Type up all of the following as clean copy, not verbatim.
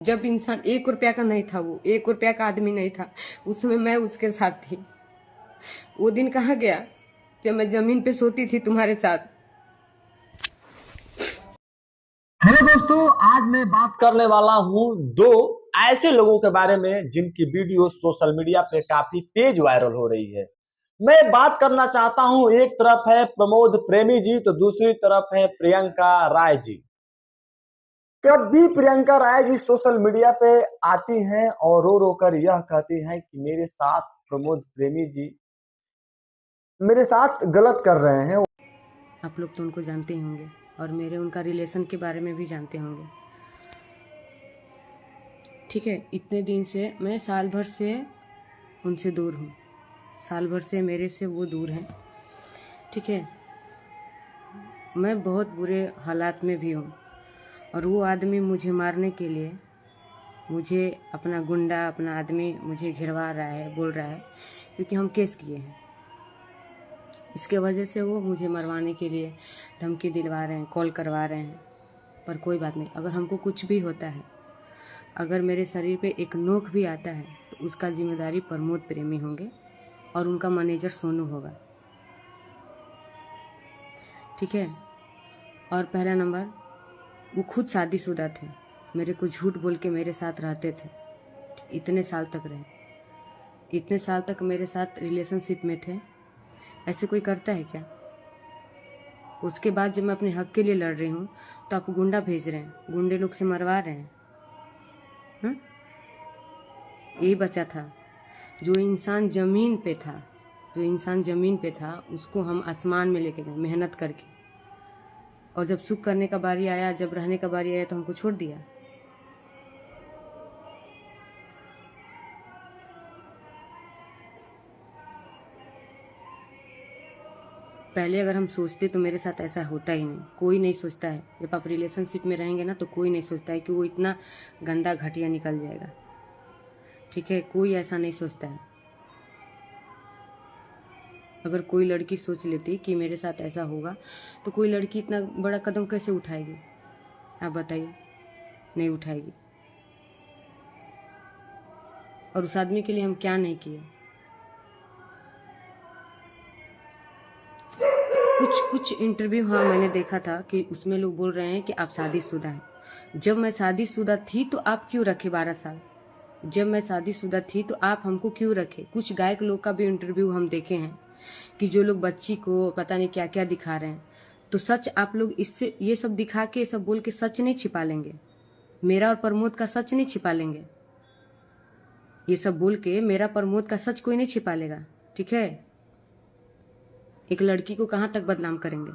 जब इंसान 1 रुपया का नहीं था, वो 1 रुपया का आदमी नहीं था, उस समय मैं उसके साथ थी। वो दिन कहाँ गया जब मैं जमीन पे सोती थी तुम्हारे साथ। हेलो दोस्तों, आज मैं बात करने वाला हूँ दो ऐसे लोगों के बारे में जिनकी वीडियो सोशल मीडिया पे काफी तेज वायरल हो रही है। मैं बात करना चाहता हूँ, एक तरफ है प्रमोद प्रेमी जी तो दूसरी तरफ है प्रियंका राय जी। जब भी प्रियंका राय जी सोशल मीडिया पे आती हैं और रो रो कर यह कहती हैं कि मेरे साथ प्रमोद प्रेमी जी मेरे साथ गलत कर रहे हैं। आप लोग तो उनको जानते ही होंगे और मेरे उनका रिलेशन के बारे में भी जानते होंगे। ठीक है, इतने दिन से मैं साल भर से उनसे दूर हूँ, साल भर से मेरे से वो दूर हैं। ठीक है, मैं बहुत बुरे हालात में भी हूँ और वो आदमी मुझे मारने के लिए, मुझे अपना गुंडा, अपना आदमी मुझे घिरवा रहा है, बोल रहा है क्योंकि हम केस किए हैं। इसके वजह से वो मुझे मरवाने के लिए धमकी दिलवा रहे हैं, कॉल करवा रहे हैं। पर कोई बात नहीं, अगर हमको कुछ भी होता है, अगर मेरे शरीर पे एक नोक भी आता है तो उसका जिम्मेदारी प्रमोद प्रेमी होंगे और उनका मैनेजर सोनू होगा। ठीक है, और पहला नंबर, वो खुद शादीशुदा थे, मेरे को झूठ बोल के मेरे साथ रहते थे। इतने साल तक रहे, इतने साल तक मेरे साथ रिलेशनशिप में थे। ऐसे कोई करता है क्या? उसके बाद जब मैं अपने हक के लिए लड़ रही हूँ तो आप गुंडा भेज रहे हैं, गुंडे लोग से मरवा रहे हैं। यही बचा था, जो इंसान ज़मीन पे था, जो इंसान ज़मीन पे था उसको हम आसमान में लेके गए मेहनत करके, और जब सुख करने का बारी आया, जब रहने का बारी आया तो हमको छोड़ दिया। पहले अगर हम सोचते तो मेरे साथ ऐसा होता ही नहीं। कोई नहीं सोचता है, जब आप रिलेशनशिप में रहेंगे ना तो कोई नहीं सोचता है कि वो इतना गंदा घटिया निकल जाएगा। ठीक है, कोई ऐसा नहीं सोचता है। अगर कोई लड़की सोच लेती कि मेरे साथ ऐसा होगा तो कोई लड़की इतना बड़ा कदम कैसे उठाएगी? आप बताइए, नहीं उठाएगी। और उस आदमी के लिए हम क्या नहीं किए। कुछ इंटरव्यू, हाँ मैंने देखा था कि उसमें लोग बोल रहे हैं कि आप शादीशुदा हैं। जब मैं शादीशुदा थी तो आप क्यों रखे 12 साल? जब मैं शादीशुदा थी तो आप हमको क्यों रखे? कुछ गायक लोग का भी इंटरव्यू हम देखे हैं कि जो लोग बच्ची को पता नहीं क्या क्या दिखा रहे हैं। तो सच आप लोग इससे ये सब दिखा के, सब बोल के सच नहीं छिपा लेंगे। मेरा और प्रमोद का सच नहीं छिपा लेंगे। ये सब बोल के मेरा प्रमोद का सच कोई नहीं छिपा लेगा। ठीक है, एक लड़की को कहाँ तक बदनाम करेंगे?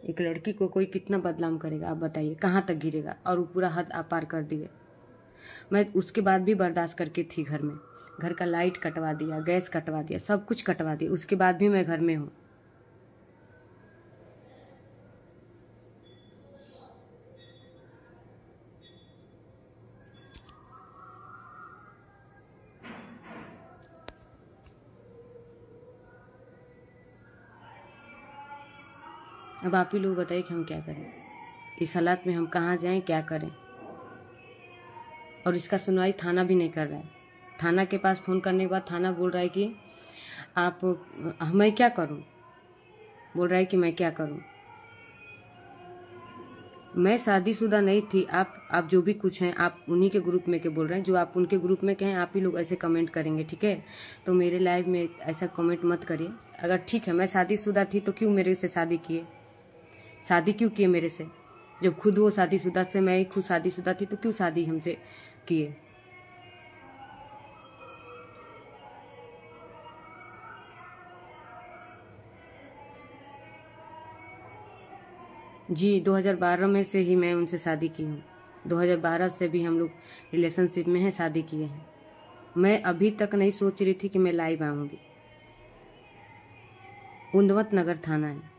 एक लड़की को कोई कितना बदनाम करेगा? आप बताइए, कहाँ तक गिरेगा? और वो पूरा हद आप पार कर दिए। मैं उसके बाद भी बर्दाश्त करके थी घर में। घर का लाइट कटवा दिया, गैस कटवा दिया, सब कुछ कटवा दिया, उसके बाद भी मैं घर में हूँ। अब आप ही लोग बताइए कि हम क्या करें? इस हालात में हम कहाँ जाएं, क्या करें? और इसका सुनवाई थाना भी नहीं कर रहा है। थाना के पास फ़ोन करने के बाद थाना बोल रहा है कि आप, मैं क्या करूं? बोल रहा है कि मैं क्या करूं? मैं शादीशुदा नहीं थी। आप जो भी कुछ हैं, आप उन्हीं के ग्रुप में के बोल रहे हैं। जो आप उनके ग्रुप में के हैं, आप ही लोग ऐसे कमेंट करेंगे। ठीक है, तो मेरे लाइव में ऐसा कमेंट मत करिए। अगर ठीक है मैं शादीशुदा थी तो क्यों मेरे से शादी किए? शादी क्यों किए मेरे से? जब खुद वो शादीशुदा थे, मैं ही खुद शादीशुदा थी, तो क्यों शादी हमसे किए? जी, 2012 में से ही मैं उनसे शादी की हूँ। 2012 से भी हम लोग रिलेशनशिप में हैं, शादी किए हैं। मैं अभी तक नहीं सोच रही थी कि मैं लाइव आऊँगी। उंदवत नगर थाना है,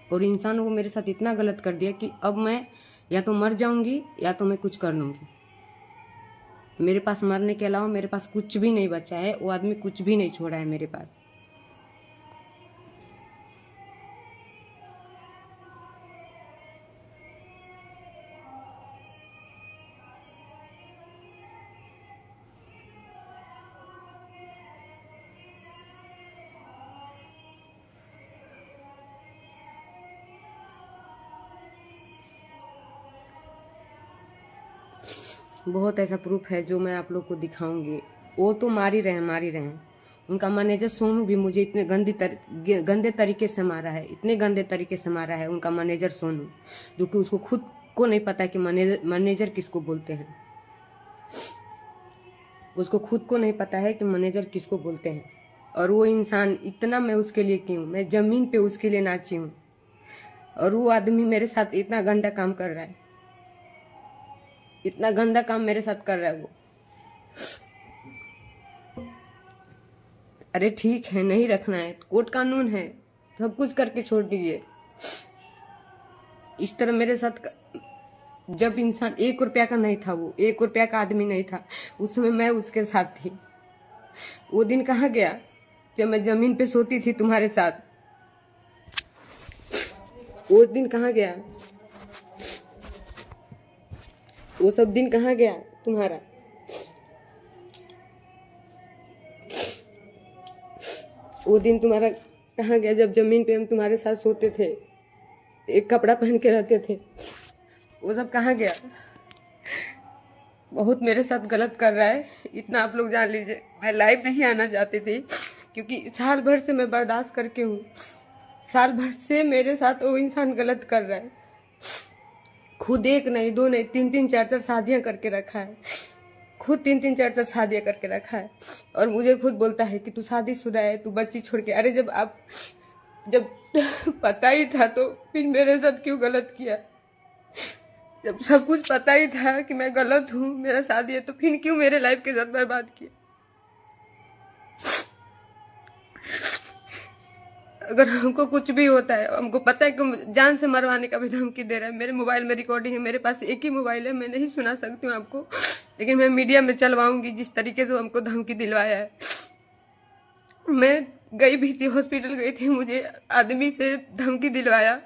और इंसान को मेरे साथ इतना गलत कर दिया कि अब मैं या तो मर जाऊंगी या तो मैं कुछ कर लूँगी। मेरे पास मरने के अलावा मेरे पास कुछ भी नहीं बचा है। वो आदमी कुछ भी नहीं छोड़ा है मेरे पास। बहुत ऐसा प्रूफ है जो मैं आप लोग को दिखाऊंगी। वो तो मार ही रहे हैं। उनका मैनेजर सोनू भी मुझे इतने गंदे तरीके से मारा है, इतने गंदे तरीके से मारा है उनका मैनेजर सोनू, जो कि उसको खुद को नहीं पता कि मैनेजर किसको बोलते हैं। उसको खुद को नहीं पता है कि मैनेजर किसको बोलते हैं। और वो इंसान, इतना मैं उसके लिए की हूँ, मैं जमीन पे उसके लिए नाची हूँ, और वो आदमी मेरे साथ इतना गंदा काम कर रहा है, इतना गंदा काम मेरे साथ कर रहा है वो। अरे ठीक है, नहीं रखना है, कोर्ट कानून है, सब कुछ करके छोड़ दीजिए। इस तरह मेरे साथ जब इंसान 1 रुपया का नहीं था, वो 1 रुपया का आदमी नहीं था, उस समय मैं उसके साथ थी। वो दिन कहाँ गया जब मैं जमीन पे सोती थी तुम्हारे साथ? वो दिन कहाँ गया? वो सब दिन कहाँ गया तुम्हारा? वो दिन तुम्हारा कहाँ गया जब जमीन पे हम तुम्हारे साथ सोते थे, एक कपड़ा पहन के रहते थे? वो सब कहाँ गया? बहुत मेरे साथ गलत कर रहा है, इतना आप लोग जान लीजिए। मैं लाइव नहीं आना चाहती थी, क्योंकि साल भर से मैं बर्दाश्त करके हूँ। साल भर से मेरे साथ वो इंसान गलत कर रहा है। खुद 1 नहीं 2 नहीं 3 4 शादियां करके रखा है, खुद 3 4 शादियां करके रखा है। और मुझे खुद बोलता है कि तू शादीशुदा है, तू बच्ची छोड़ के। अरे जब पता ही था तो फिर मेरे साथ क्यों गलत किया? जब सब कुछ पता ही था कि मैं गलत हूँ, मेरा शादी है, तो फिर क्यों मेरे लाइफ के साथ बर्बाद किया? अगर हमको कुछ भी होता है, हमको पता है कि जान से मरवाने का भी धमकी दे रहा है। मेरे मोबाइल में रिकॉर्डिंग है, मेरे पास एक ही मोबाइल है, मैं नहीं सुना सकती हूँ आपको, लेकिन मैं मीडिया में चलवाऊंगी जिस तरीके से हमको धमकी दिलवाया है। मैं गई भी थी, हॉस्पिटल गई थी, मुझे आदमी से धमकी दिलवाया,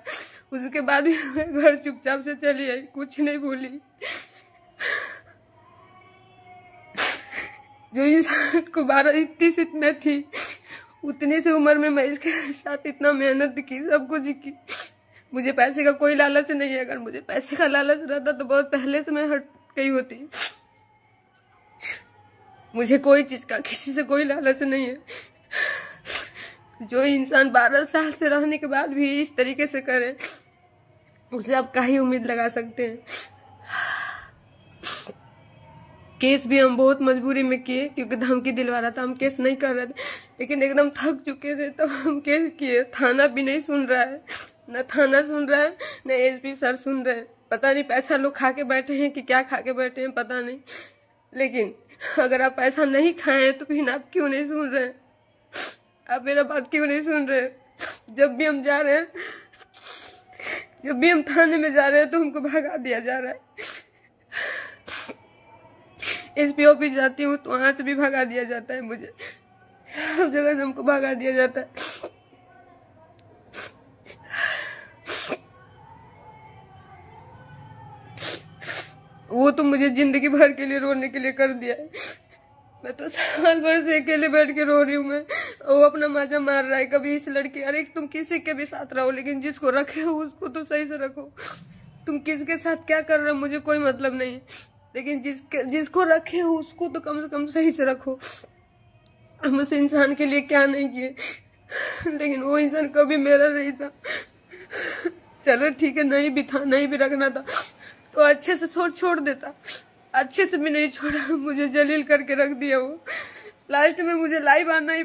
उसके बाद भी मैं घर चुपचाप से चली आई, कुछ नहीं बोली। जो इंसान को 12 में थी, उतनी सी उम्र में मैं इसके साथ इतना मेहनत की, सब कुछ की। मुझे पैसे का कोई लालच नहीं है। अगर मुझे पैसे का लालच रहता तो बहुत पहले से मैं हट गई होती। मुझे कोई चीज का, किसी से कोई लालच नहीं है। जो इंसान 12 साल से रहने के बाद भी इस तरीके से करे, उसे आप क्या ही उम्मीद लगा सकते हैं? केस भी हम बहुत मजबूरी में किए, क्योंकि धमकी दिलवा रहा था। हम केस नहीं कर रहे थे, लेकिन एकदम थक चुके थे, तब हम केस किए। थाना भी नहीं सुन रहा है, न थाना सुन रहा है, न एसपी सर सुन रहे हैं। पता नहीं पैसा लोग खा के बैठे हैं कि क्या खा के बैठे हैं, पता नहीं। लेकिन अगर आप पैसा नहीं खाए तो फिर आप क्यों नहीं सुन रहे हैं? आप मेरा बात क्यों नहीं सुन रहे? जब भी हम जा रहे हैं, जब भी हम थाने में जा रहे हैं, तो हमको भगा दिया जा रहा है। एसपी ऑफिस जाती हूँ तो वहां से भी भगा दिया जाता है, मुझे सब जगह से हमको भगा दिया जाता है। वो तो मुझे जिंदगी भर के लिए रोने के लिए कर दिया है। मैं तो साल भर से अकेले बैठ के रो रही हूँ। मैं, वो अपना मजा मार रहा है। कभी इस लड़की, अरे तुम किसी के भी साथ रहो, लेकिन जिसको रखे हो उसको तो सही से रखो। तुम किसके साथ क्या कर रहे हो मुझे कोई मतलब नहीं है, लेकिन जिसको रखे हो उसको तो कम से कम सही से रखो। हम उस इंसान के लिए क्या नहीं किए, लेकिन वो इंसान कभी मेरा नहीं था। चलो ठीक है, नहीं भी था, नहीं भी रखना था तो अच्छे से छोड़ देता। अच्छे से भी नहीं छोड़ा, मुझे जलील करके रख दिया वो। लास्ट में मुझे लाइव आना ही